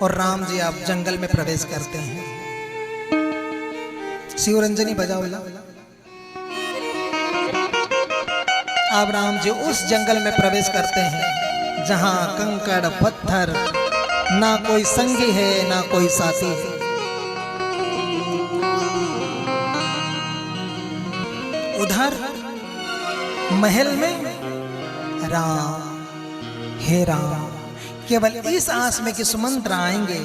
और राम जी आप जंगल में प्रवेश करते हैं। शिवरंजनी बजाओ ला। अब राम जी उस जंगल में प्रवेश करते हैं जहां कंकड़ पत्थर, ना कोई संगी है ना कोई साथी है। उधर महल में राम, हे राम, केवल इस आस में कि सुमंत्र आएंगे,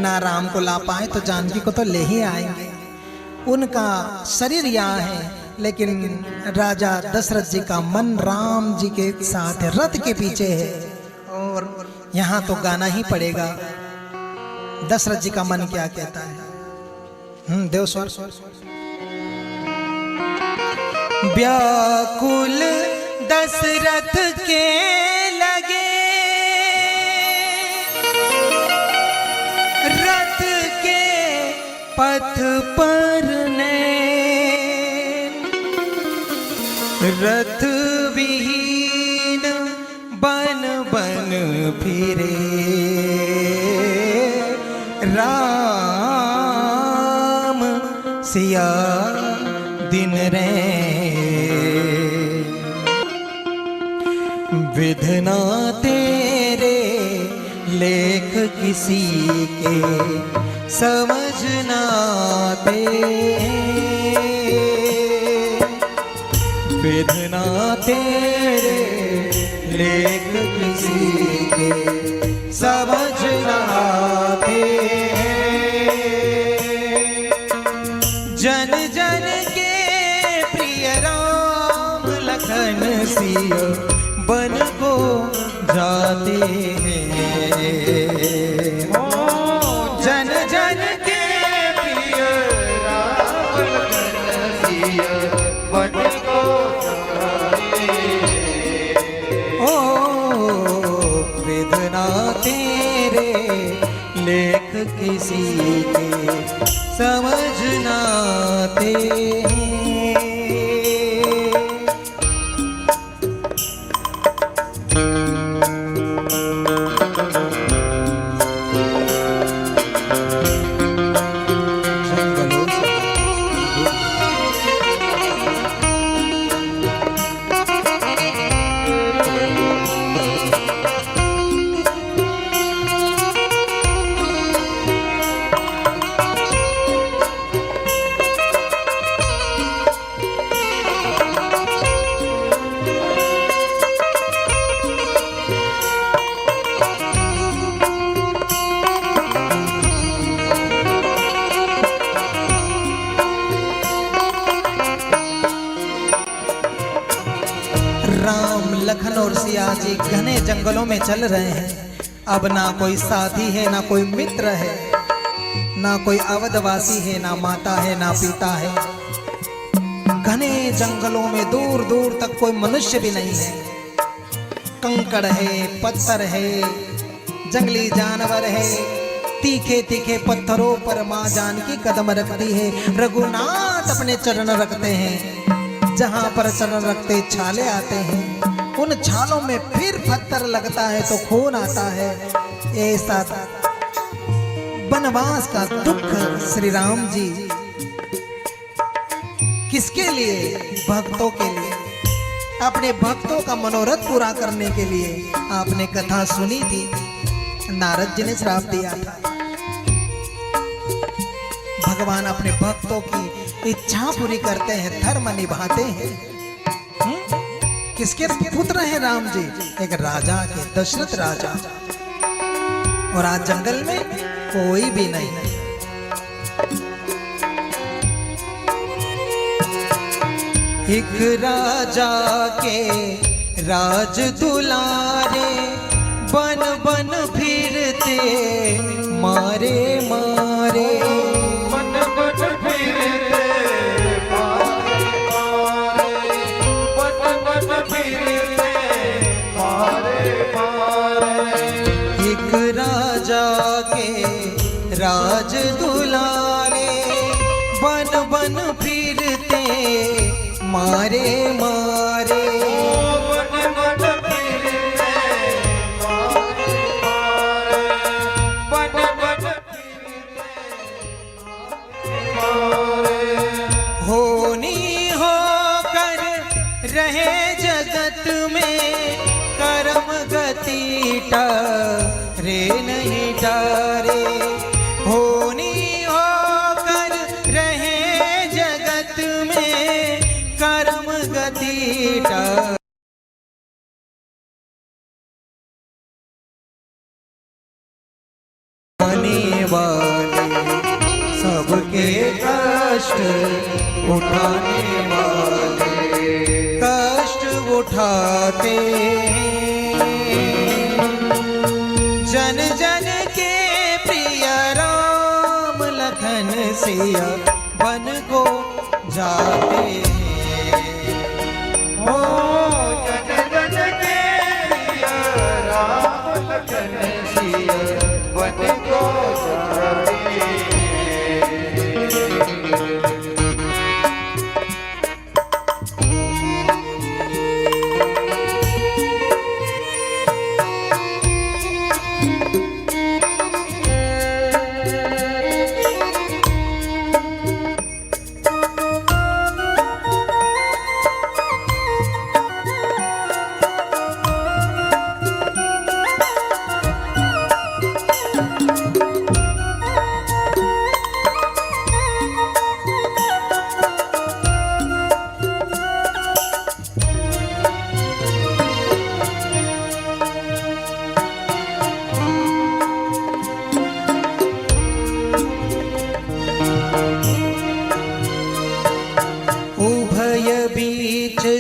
ना राम को ला पाए तो जानकी को तो ले ही आएंगे। उनका शरीर यहाँ है, लेकिन राजा दशरथ जी का मन राम जी के साथ है, रथ के पीछे है, और यहाँ तो गाना ही पड़ेगा। दशरथ जी का मन क्या कहता है? देव स्वर। व्याकुल दशरथ के लगे रथ के पथ पर रथ विहीन बन बन फिरे राम सिया दिन रे। विधना तेरे लेख किसी के समझना आते, विधना तेरे लेख किसी के समझना आते। जन जन के प्रिय राम लखन सिया बन को जाते हैं। जन जन के प्रिय राम लखन सिया बन को जाते हैं। ओ वेदना तेरे लेख किसी के समझना आते हैं। राम लखन और सिया जी घने जंगलों में चल रहे हैं। अब ना कोई साथी है, ना कोई मित्र है, ना कोई अवधवासी है, ना माता है, ना पिता है। घने जंगलों में दूर दूर तक कोई मनुष्य भी नहीं है। कंकड़ है, पत्थर है, जंगली जानवर है। तीखे तीखे पत्थरों पर माँ जानकी कदम रखती है। रघुनाथ अपने चरण रखते हैं। जहां पर चरण रखते छाले आते हैं, उन छालों में फिर पत्थर लगता है तो खून आता है। ऐसा वनवास का दुख श्री राम जी किसके लिए? भक्तों के लिए, अपने भक्तों का मनोरथ पूरा करने के लिए। आपने कथा सुनी थी, नारद जी ने श्राप दिया था। भगवान अपने भक्तों की इच्छा पूरी करते हैं, धर्म निभाते हैं। किसके पुत्र हैं राम जी? एक राजा के, दशरथ राजा। और आज जंगल में कोई भी नहीं। एक राजा के राज दुलारे बन बन फिरते मारे मारे। राज दुलारे बन बन फिरते मारे मारे। बन बन फिरते मारे मारे। कभी नहीं डरे, होनी होकर रहे जगत में कर्म गति टरे। आने वाले सबके कष्ट उठाने वाले कष्ट उठाते जन जन के प्रिय राम लखन सिया बन को जाते हो। जन जन के प्रिय राम लखन सिया बन को जाते।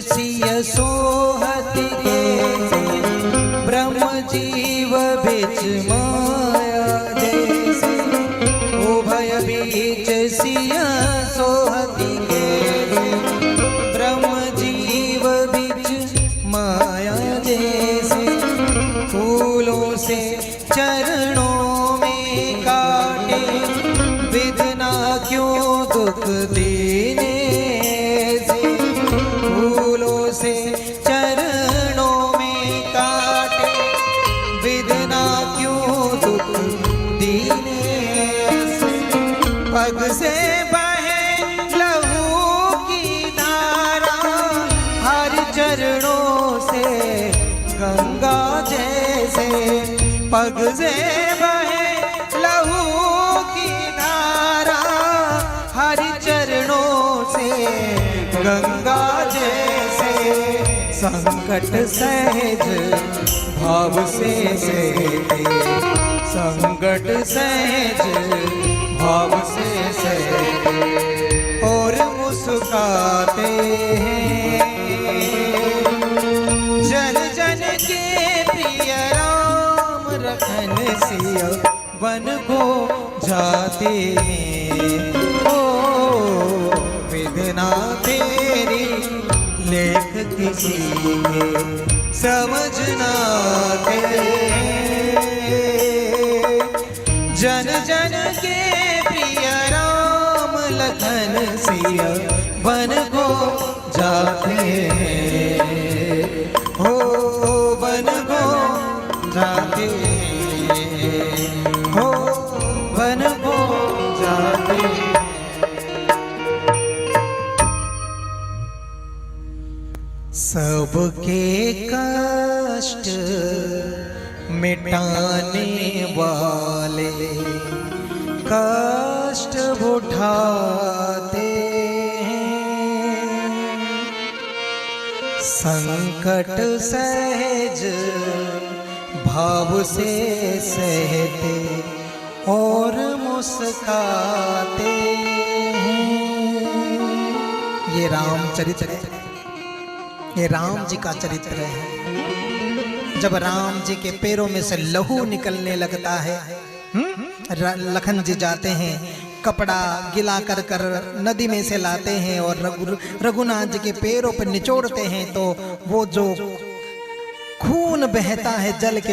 सिय सोहत के ब्रह्म जीव बिच माया जैसे, उभय बीच सिय सोहत के ब्रह्म जीव बिच माया जैसे, फूलों से चरणों में काटे विधना क्यों दुख देने से, चरणों में काटे विधना क्यों दुख दीने से, पग से बहे लहू की धारा हर चरणों से गंगा जैसे, पग से बहे लहू की धारा हर चरणों से गंगा जैसे, संकट सहज भाव से सहते, संकट सहज भाव से सहते और मुस्काते हैं जन जन के प्रिय राम लखन सिया वन को जाते हैं। ओ विधना तेरी लेख किसी के समझना के, जन जन के प्रिय राम लखन सिया वन को जाते हैं, हो वन को जाते हो, वन को जाते। सबके कष्ट मिटाने वाले कष्ट उठाते हैं, संकट सहज भाव से सहते और मुस्काते हैं। ये रामचरित्र है, ये राम जी का चरित्र है। जब राम जी के पैरों में से लहू निकलने लगता है, लखन जी जाते हैं, कपड़ा गिला कर कर नदी में से लाते हैं और रघुनाथ जी के पैरों पर निचोड़ते हैं, तो वो जो खून बहता है जल के